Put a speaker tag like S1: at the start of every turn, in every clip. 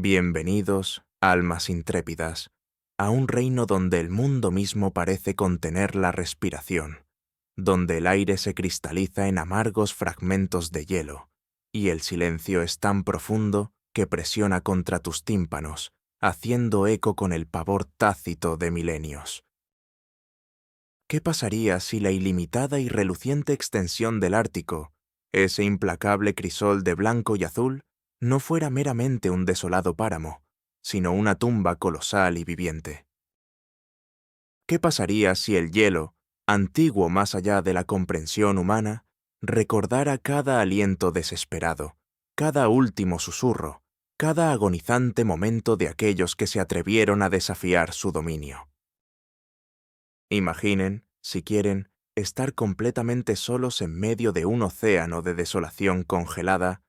S1: Bienvenidos, almas intrépidas, a un reino donde el mundo mismo parece contener la respiración, donde el aire se cristaliza en amargos fragmentos de hielo, y el silencio es tan profundo que presiona contra tus tímpanos, haciendo eco con el pavor tácito de milenios. ¿Qué pasaría si la ilimitada y reluciente extensión del Ártico, ese implacable crisol de blanco y azul, no fuera meramente un desolado páramo, sino una tumba colosal y viviente? ¿Qué pasaría si el hielo, antiguo más allá de la comprensión humana, recordara cada aliento desesperado, cada último susurro, cada agonizante momento de aquellos que se atrevieron a desafiar su dominio? Imaginen, si quieren, estar completamente solos en medio de un océano de desolación congelada,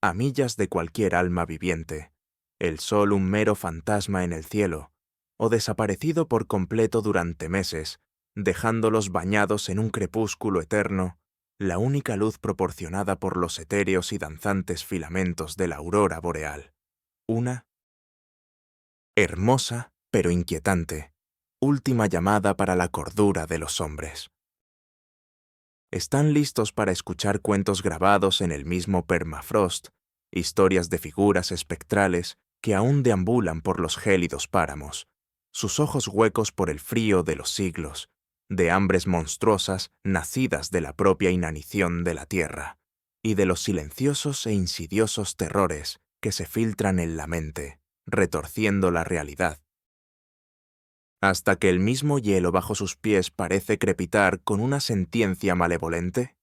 S1: a millas de cualquier alma viviente, el sol un mero fantasma en el cielo, o desaparecido por completo durante meses, dejándolos bañados en un crepúsculo eterno, la única luz proporcionada por los etéreos y danzantes filamentos de la aurora boreal. Una hermosa, pero inquietante, última llamada para la cordura de los hombres. ¿Están listos para escuchar cuentos grabados en el mismo permafrost, historias de figuras espectrales que aún deambulan por los gélidos páramos, sus ojos huecos por el frío de los siglos, de hambres monstruosas nacidas de la propia inanición de la tierra, y de los silenciosos e insidiosos terrores que se filtran en la mente, retorciendo la realidad, hasta que el mismo hielo bajo sus pies parece crepitar con una sentencia malevolente?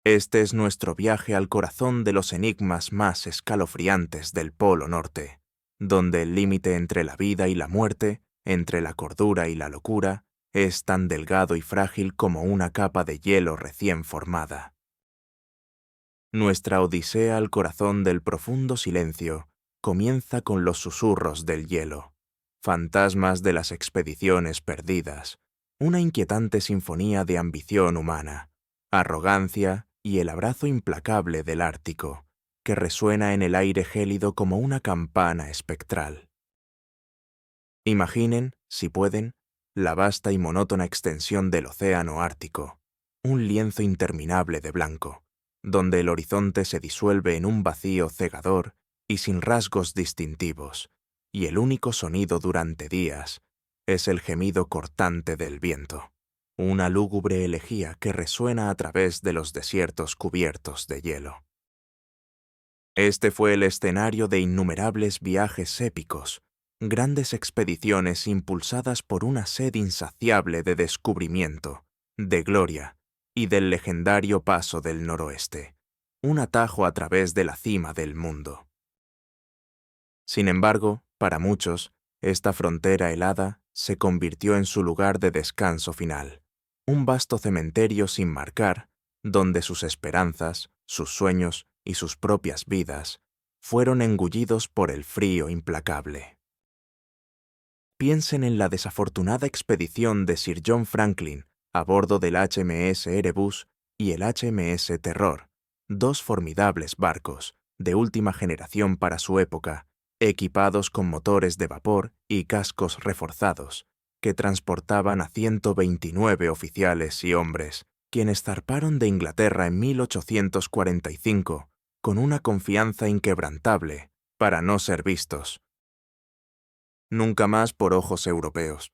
S1: Este es nuestro viaje al corazón de los enigmas más escalofriantes del Polo Norte, donde el límite entre la vida y la muerte, entre la cordura y la locura, es tan delgado y frágil como una capa de hielo recién formada. Nuestra odisea al corazón del profundo silencio comienza con los susurros del hielo, fantasmas de las expediciones perdidas, una inquietante sinfonía de ambición humana, arrogancia y el abrazo implacable del Ártico, que resuena en el aire gélido como una campana espectral. Imaginen, si pueden, la vasta y monótona extensión del océano Ártico, un lienzo interminable de blanco, donde el horizonte se disuelve en un vacío cegador y sin rasgos distintivos, y el único sonido durante días es el gemido cortante del viento, una lúgubre elegía que resuena a través de los desiertos cubiertos de hielo. Este fue el escenario de innumerables viajes épicos, grandes expediciones impulsadas por una sed insaciable de descubrimiento, de gloria y del legendario Paso del Noroeste, un atajo a través de la cima del mundo. Sin embargo, para muchos, esta frontera helada se convirtió en su lugar de descanso final, un vasto cementerio sin marcar, donde sus esperanzas, sus sueños y sus propias vidas fueron engullidos por el frío implacable. Piensen en la desafortunada expedición de Sir John Franklin a bordo del HMS Erebus y el HMS Terror, dos formidables barcos, de última generación para su época, equipados con motores de vapor y cascos reforzados, que transportaban a 129 oficiales y hombres, quienes zarparon de Inglaterra en 1845 con una confianza inquebrantable para no ser vistos nunca más por ojos europeos.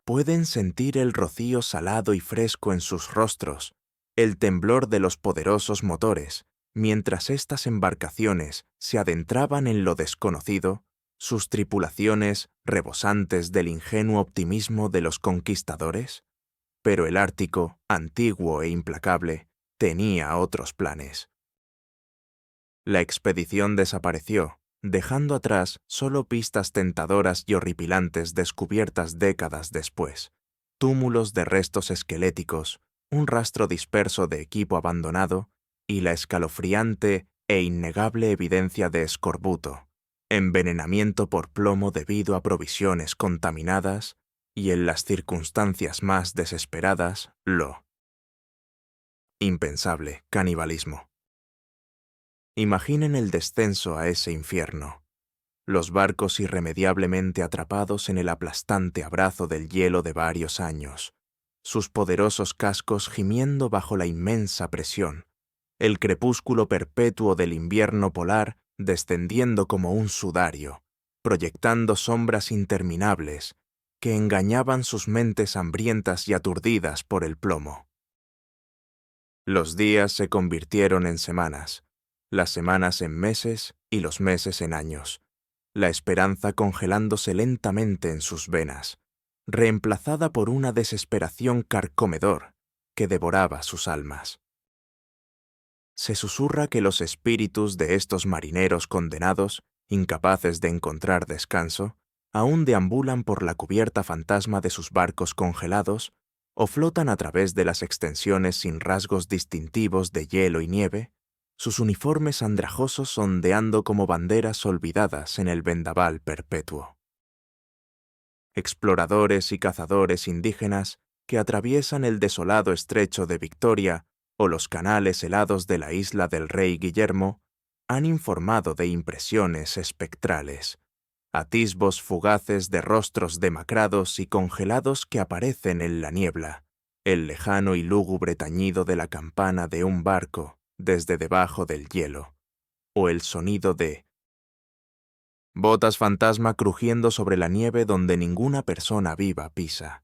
S1: Pueden sentir el rocío salado y fresco en sus rostros, el temblor de los poderosos motores, mientras estas embarcaciones se adentraban en lo desconocido, sus tripulaciones rebosantes del ingenuo optimismo de los conquistadores. Pero el Ártico, antiguo e implacable, tenía otros planes. La expedición desapareció, dejando atrás solo pistas tentadoras y horripilantes descubiertas décadas después, túmulos de restos esqueléticos, un rastro disperso de equipo abandonado y la escalofriante e innegable evidencia de escorbuto, envenenamiento por plomo debido a provisiones contaminadas y, en las circunstancias más desesperadas, lo impensable canibalismo. Imaginen el descenso a ese infierno. Los barcos irremediablemente atrapados en el aplastante abrazo del hielo de varios años, sus poderosos cascos gimiendo bajo la inmensa presión, el crepúsculo perpetuo del invierno polar descendiendo como un sudario, proyectando sombras interminables que engañaban sus mentes hambrientas y aturdidas por el plomo. Los días se convirtieron en semanas, las semanas en meses y los meses en años, la esperanza congelándose lentamente en sus venas, reemplazada por una desesperación carcomedor que devoraba sus almas. Se susurra que los espíritus de estos marineros condenados, incapaces de encontrar descanso, aún deambulan por la cubierta fantasma de sus barcos congelados o flotan a través de las extensiones sin rasgos distintivos de hielo y nieve, sus uniformes andrajosos ondeando como banderas olvidadas en el vendaval perpetuo. Exploradores y cazadores indígenas que atraviesan el desolado estrecho de Victoria o los canales helados de la isla del Rey Guillermo han informado de impresiones espectrales, atisbos fugaces de rostros demacrados y congelados que aparecen en la niebla, el lejano y lúgubre tañido de la campana de un barco desde debajo del hielo, o el sonido de botas fantasma crujiendo sobre la nieve donde ninguna persona viva pisa.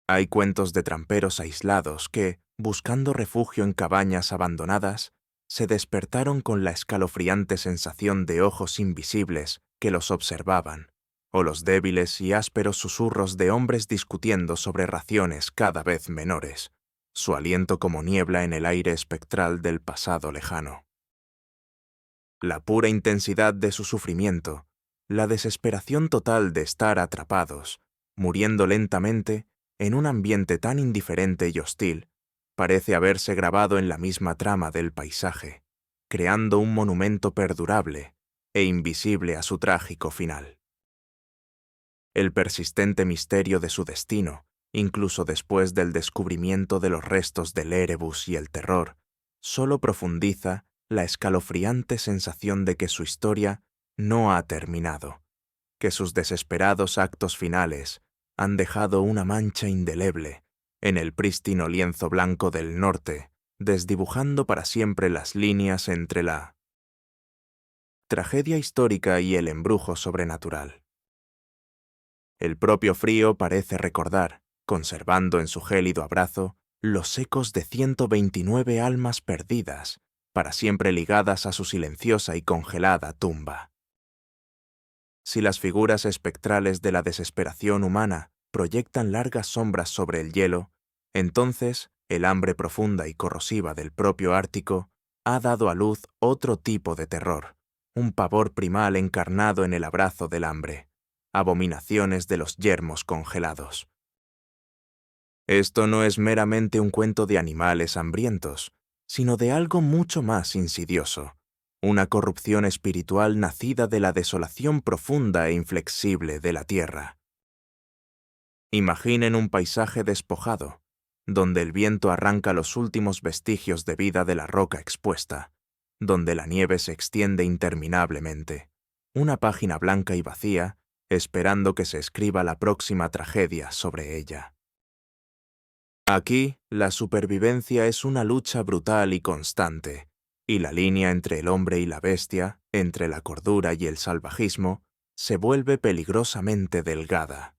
S1: Hay cuentos de tramperos aislados que, buscando refugio en cabañas abandonadas, se despertaron con la escalofriante sensación de ojos invisibles que los observaban, o los débiles y ásperos susurros de hombres discutiendo sobre raciones cada vez menores, su aliento como niebla en el aire espectral del pasado lejano. La pura intensidad de su sufrimiento, la desesperación total de estar atrapados, muriendo lentamente, en un ambiente tan indiferente y hostil, parece haberse grabado en la misma trama del paisaje, creando un monumento perdurable e invisible a su trágico final. El persistente misterio de su destino, incluso después del descubrimiento de los restos del Erebus y el terror, solo profundiza la escalofriante sensación de que su historia no ha terminado, que sus desesperados actos finales han dejado una mancha indeleble en el prístino lienzo blanco del norte, desdibujando para siempre las líneas entre la tragedia histórica y el embrujo sobrenatural. El propio frío parece recordar, conservando en su gélido abrazo, los ecos de 129 almas perdidas, para siempre ligadas a su silenciosa y congelada tumba. Si las figuras espectrales de la desesperación humana proyectan largas sombras sobre el hielo, entonces el hambre profunda y corrosiva del propio Ártico ha dado a luz otro tipo de terror, un pavor primal encarnado en el abrazo del hambre, abominaciones de los yermos congelados. Esto no es meramente un cuento de animales hambrientos, sino de algo mucho más insidioso, una corrupción espiritual nacida de la desolación profunda e inflexible de la tierra. Imaginen un paisaje despojado, donde el viento arranca los últimos vestigios de vida de la roca expuesta, donde la nieve se extiende interminablemente, una página blanca y vacía, esperando que se escriba la próxima tragedia sobre ella. Aquí, la supervivencia es una lucha brutal y constante, y la línea entre el hombre y la bestia, entre la cordura y el salvajismo, se vuelve peligrosamente delgada.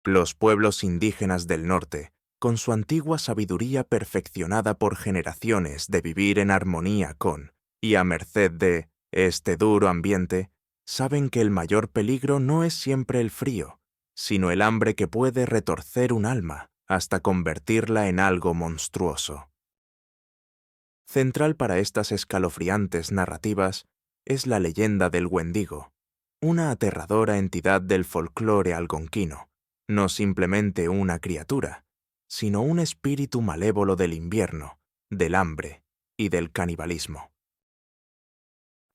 S1: Los pueblos indígenas del norte, con su antigua sabiduría perfeccionada por generaciones de vivir en armonía con y a merced de este duro ambiente, saben que el mayor peligro no es siempre el frío, sino el hambre que puede retorcer un alma hasta convertirla en algo monstruoso. Central para estas escalofriantes narrativas es la leyenda del Wendigo, una aterradora entidad del folclore algonquino, no simplemente una criatura, sino un espíritu malévolo del invierno, del hambre y del canibalismo.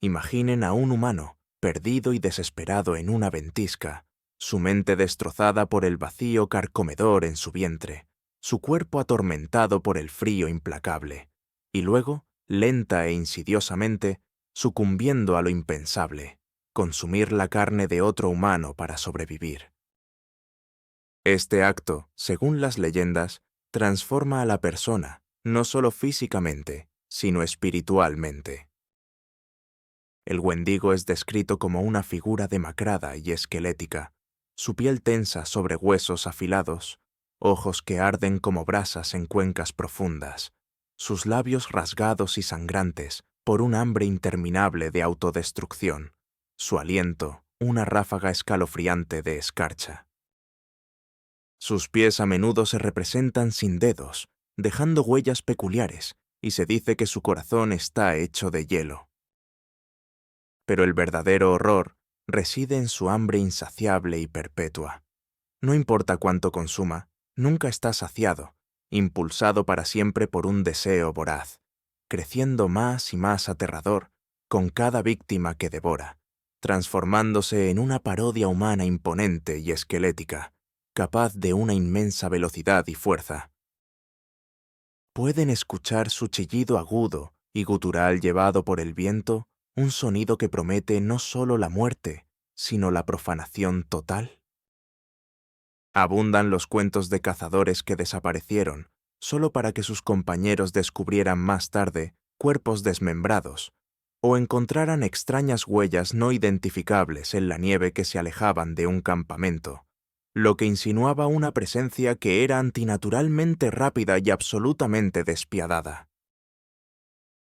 S1: Imaginen a un humano, perdido y desesperado en una ventisca, su mente destrozada por el vacío carcomedor en su vientre, su cuerpo atormentado por el frío implacable, y luego lenta e insidiosamente, sucumbiendo a lo impensable, consumir la carne de otro humano para sobrevivir. Este acto, según las leyendas, transforma a la persona, no solo físicamente, sino espiritualmente. El Wendigo es descrito como una figura demacrada y esquelética, su piel tensa sobre huesos afilados, ojos que arden como brasas en cuencas profundas, sus labios rasgados y sangrantes por un hambre interminable de autodestrucción, su aliento una ráfaga escalofriante de escarcha. Sus pies a menudo se representan sin dedos, dejando huellas peculiares, y se dice que su corazón está hecho de hielo. Pero el verdadero horror reside en su hambre insaciable y perpetua. No importa cuánto consuma, nunca está saciado, impulsado para siempre por un deseo voraz, creciendo más y más aterrador con cada víctima que devora, transformándose en una parodia humana imponente y esquelética, capaz de una inmensa velocidad y fuerza. Pueden escuchar su chillido agudo y gutural llevado por el viento, un sonido que promete no solo la muerte, sino la profanación total. Abundan los cuentos de cazadores que desaparecieron, solo para que sus compañeros descubrieran más tarde cuerpos desmembrados, o encontraran extrañas huellas no identificables en la nieve que se alejaban de un campamento, lo que insinuaba una presencia que era antinaturalmente rápida y absolutamente despiadada.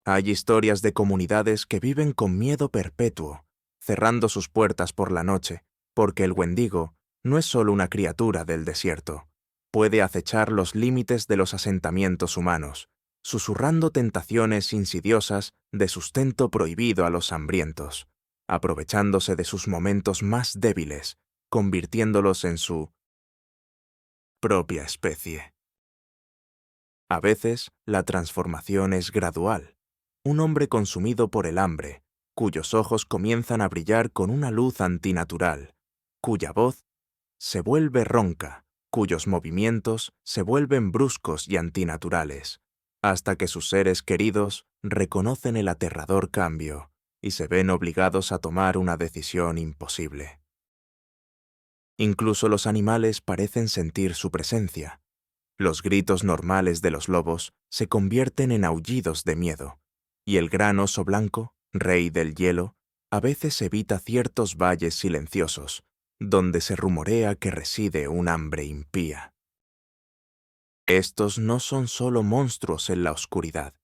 S1: Hay historias de comunidades que viven con miedo perpetuo, cerrando sus puertas por la noche, porque el Wendigo no es solo una criatura del desierto. Puede acechar los límites de los asentamientos humanos, susurrando tentaciones insidiosas de sustento prohibido a los hambrientos, aprovechándose de sus momentos más débiles, convirtiéndolos en su propia especie. A veces, la transformación es gradual. Un hombre consumido por el hambre, cuyos ojos comienzan a brillar con una luz antinatural, cuya voz se vuelve ronca, cuyos movimientos se vuelven bruscos y antinaturales, hasta que sus seres queridos reconocen el aterrador cambio y se ven obligados a tomar una decisión imposible. Incluso los animales parecen sentir su presencia. Los gritos normales de los lobos se convierten en aullidos de miedo, y el gran oso blanco, rey del hielo, a veces evita ciertos valles silenciosos, donde se rumorea que reside un hambre impía. Estos no son solo monstruos en la oscuridad,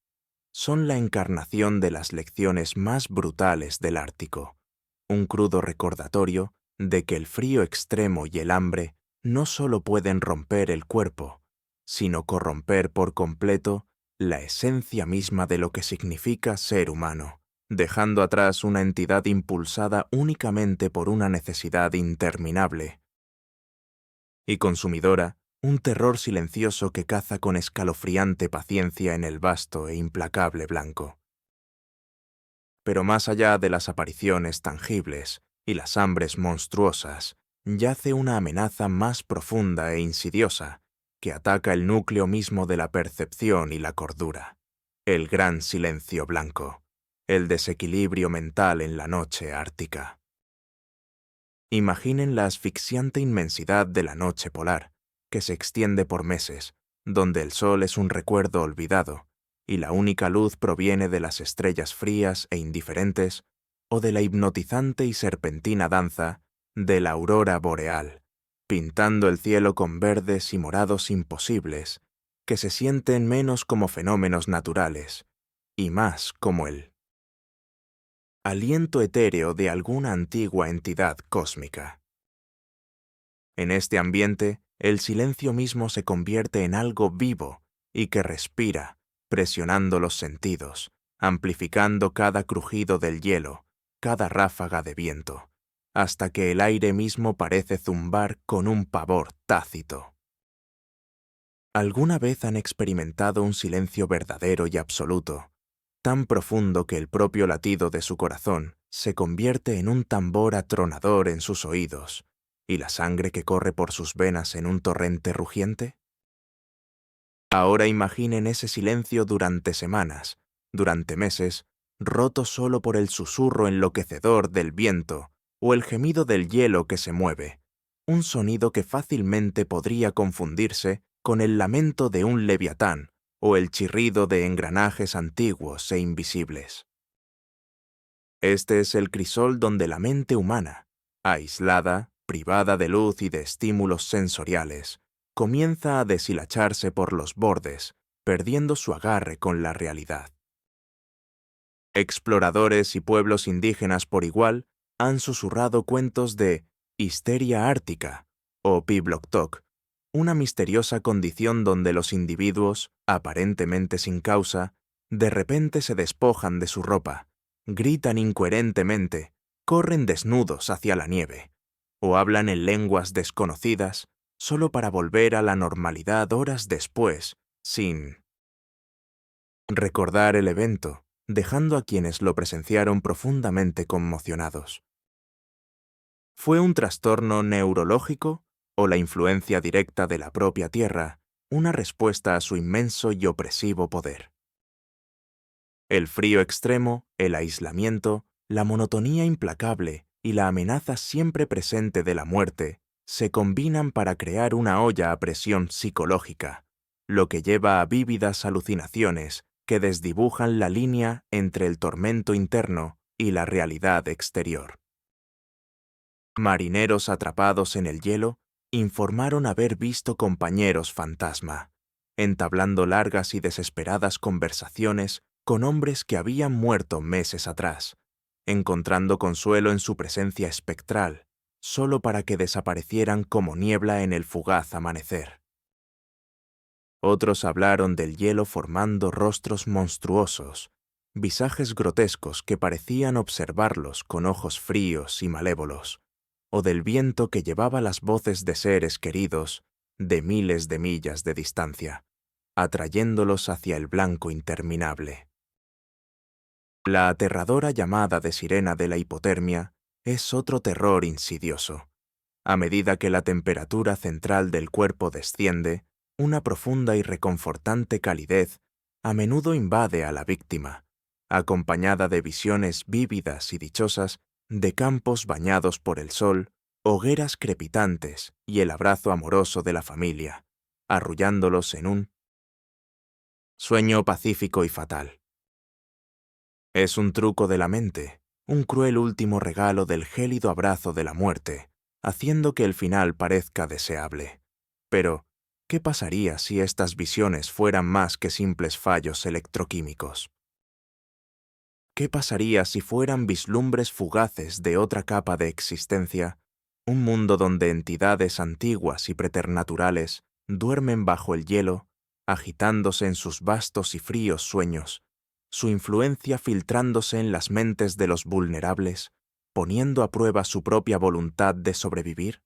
S1: son la encarnación de las lecciones más brutales del Ártico, un crudo recordatorio de que el frío extremo y el hambre no solo pueden romper el cuerpo, sino corromper por completo la esencia misma de lo que significa ser humano, dejando atrás una entidad impulsada únicamente por una necesidad interminable y consumidora, un terror silencioso que caza con escalofriante paciencia en el vasto e implacable blanco. Pero más allá de las apariciones tangibles y las hambres monstruosas, yace una amenaza más profunda e insidiosa que ataca el núcleo mismo de la percepción y la cordura, el gran silencio blanco, el desequilibrio mental en la noche ártica. Imaginen la asfixiante inmensidad de la noche polar, que se extiende por meses, donde el sol es un recuerdo olvidado, y la única luz proviene de las estrellas frías e indiferentes, o de la hipnotizante y serpentina danza de la aurora boreal, pintando el cielo con verdes y morados imposibles, que se sienten menos como fenómenos naturales, y más como el aliento etéreo de alguna antigua entidad cósmica. En este ambiente, el silencio mismo se convierte en algo vivo y que respira, presionando los sentidos, amplificando cada crujido del hielo, cada ráfaga de viento, hasta que el aire mismo parece zumbar con un pavor tácito. ¿Alguna vez han experimentado un silencio verdadero y absoluto, tan profundo que el propio latido de su corazón se convierte en un tambor atronador en sus oídos, y la sangre que corre por sus venas en un torrente rugiente? Ahora imaginen ese silencio durante semanas, durante meses, roto solo por el susurro enloquecedor del viento o el gemido del hielo que se mueve, un sonido que fácilmente podría confundirse con el lamento de un leviatán o el chirrido de engranajes antiguos e invisibles. Este es el crisol donde la mente humana, aislada, privada de luz y de estímulos sensoriales, comienza a deshilacharse por los bordes, perdiendo su agarre con la realidad. Exploradores y pueblos indígenas por igual han susurrado cuentos de histeria ártica o Pibloktok, una misteriosa condición donde los individuos, aparentemente sin causa, de repente se despojan de su ropa, gritan incoherentemente, corren desnudos hacia la nieve, o hablan en lenguas desconocidas solo para volver a la normalidad horas después, sin recordar el evento, dejando a quienes lo presenciaron profundamente conmocionados. ¿Fue un trastorno neurológico o la influencia directa de la propia Tierra una respuesta a su inmenso y opresivo poder? El frío extremo, el aislamiento, la monotonía implacable y la amenaza siempre presente de la muerte se combinan para crear una olla a presión psicológica, lo que lleva a vívidas alucinaciones que desdibujan la línea entre el tormento interno y la realidad exterior. Marineros atrapados en el hielo informaron haber visto compañeros fantasma, entablando largas y desesperadas conversaciones con hombres que habían muerto meses atrás, encontrando consuelo en su presencia espectral, solo para que desaparecieran como niebla en el fugaz amanecer. Otros hablaron del hielo formando rostros monstruosos, visajes grotescos que parecían observarlos con ojos fríos y malévolos, o del viento que llevaba las voces de seres queridos de miles de millas de distancia, atrayéndolos hacia el blanco interminable. La aterradora llamada de sirena de la hipotermia es otro terror insidioso. A medida que la temperatura central del cuerpo desciende, una profunda y reconfortante calidez a menudo invade a la víctima, acompañada de visiones vívidas y dichosas de campos bañados por el sol, hogueras crepitantes y el abrazo amoroso de la familia, arrullándolos en un sueño pacífico y fatal. Es un truco de la mente, un cruel último regalo del gélido abrazo de la muerte, haciendo que el final parezca deseable. Pero, ¿qué pasaría si estas visiones fueran más que simples fallos electroquímicos? ¿Qué pasaría si fueran vislumbres fugaces de otra capa de existencia, un mundo donde entidades antiguas y preternaturales duermen bajo el hielo, agitándose en sus vastos y fríos sueños, su influencia filtrándose en las mentes de los vulnerables, poniendo a prueba su propia voluntad de sobrevivir?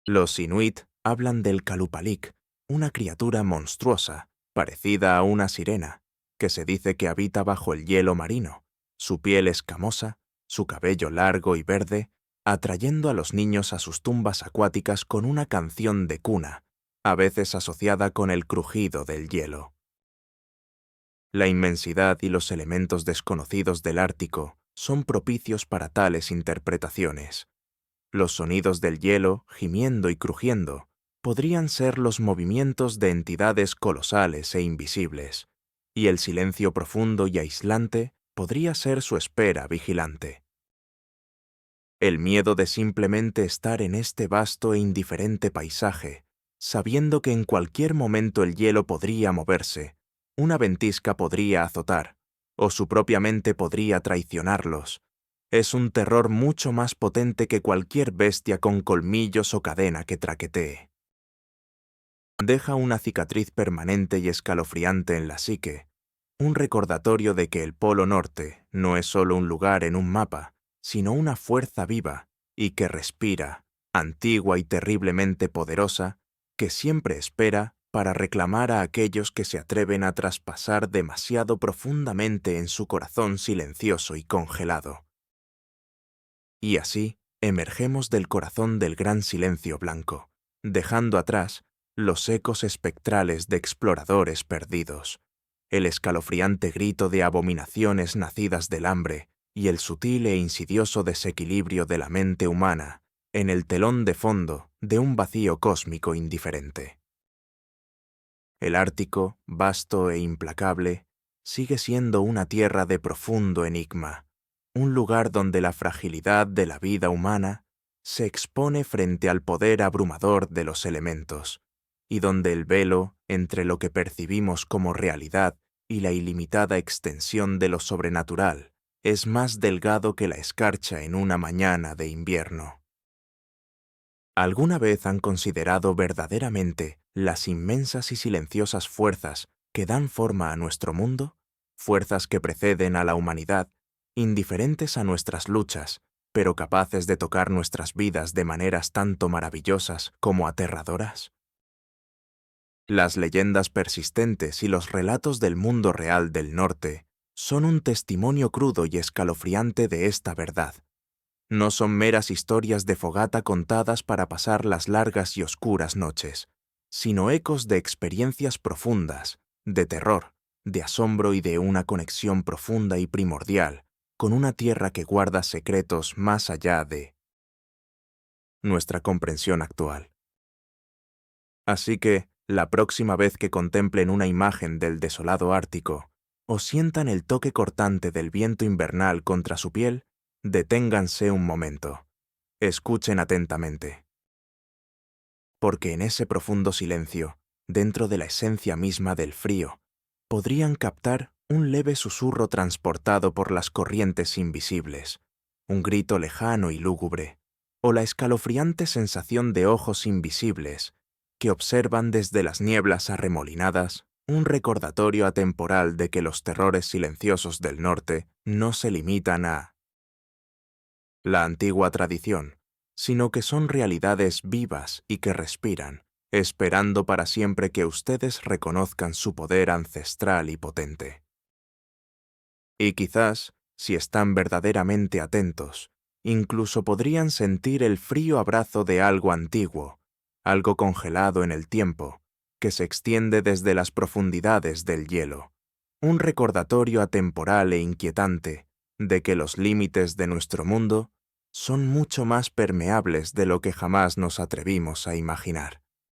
S1: Los inuit hablan del Kalupalik, una criatura monstruosa, parecida a una sirena, que se dice que habita bajo el hielo marino, su piel escamosa, su cabello largo y verde, atrayendo a los niños a sus tumbas acuáticas con una canción de cuna, a veces asociada con el crujido del hielo. La inmensidad y los elementos desconocidos del Ártico son propicios para tales interpretaciones. Los sonidos del hielo, gimiendo y crujiendo, podrían ser los movimientos de entidades colosales e invisibles, y el silencio profundo y aislante podría ser su espera vigilante. El miedo de simplemente estar en este vasto e indiferente paisaje, sabiendo que en cualquier momento el hielo podría moverse, una ventisca podría azotar, o su propia mente podría traicionarlos, es un terror mucho más potente que cualquier bestia con colmillos o cadena que traquetee. Deja una cicatriz permanente y escalofriante en la psique, un recordatorio de que el Polo Norte no es solo un lugar en un mapa, sino una fuerza viva y que respira, antigua y terriblemente poderosa, que siempre espera para reclamar a aquellos que se atreven a traspasar demasiado profundamente en su corazón silencioso y congelado. Y así emergemos del corazón del gran silencio blanco, dejando atrás los ecos espectrales de exploradores perdidos, el escalofriante grito de abominaciones nacidas del hambre y el sutil e insidioso desequilibrio de la mente humana en el telón de fondo de un vacío cósmico indiferente. El Ártico, vasto e implacable, sigue siendo una tierra de profundo enigma, un lugar donde la fragilidad de la vida humana se expone frente al poder abrumador de los elementos, y donde el velo entre lo que percibimos como realidad y la ilimitada extensión de lo sobrenatural es más delgado que la escarcha en una mañana de invierno. ¿Alguna vez han considerado verdaderamente las inmensas y silenciosas fuerzas que dan forma a nuestro mundo? Fuerzas que preceden a la humanidad, indiferentes a nuestras luchas, pero capaces de tocar nuestras vidas de maneras tanto maravillosas como aterradoras. Las leyendas persistentes y los relatos del mundo real del norte son un testimonio crudo y escalofriante de esta verdad. No son meras historias de fogata contadas para pasar las largas y oscuras noches, sino ecos de experiencias profundas, de terror, de asombro y de una conexión profunda y primordial con una tierra que guarda secretos más allá de nuestra comprensión actual. Así que, la próxima vez que contemplen una imagen del desolado Ártico o sientan el toque cortante del viento invernal contra su piel, deténganse un momento. Escuchen atentamente. Porque en ese profundo silencio, dentro de la esencia misma del frío, podrían captar un leve susurro transportado por las corrientes invisibles, un grito lejano y lúgubre, o la escalofriante sensación de ojos invisibles que observan desde las nieblas arremolinadas un recordatorio atemporal de que los terrores silenciosos del norte no se limitan a la antigua tradición, sino que son realidades vivas y que respiran, esperando para siempre que ustedes reconozcan su poder ancestral y potente. Y quizás, si están verdaderamente atentos, incluso podrían sentir el frío abrazo de algo antiguo, algo congelado en el tiempo, que se extiende desde las profundidades del hielo, un recordatorio atemporal e inquietante de que los límites de nuestro mundo son mucho más permeables de lo que jamás nos atrevimos a imaginar.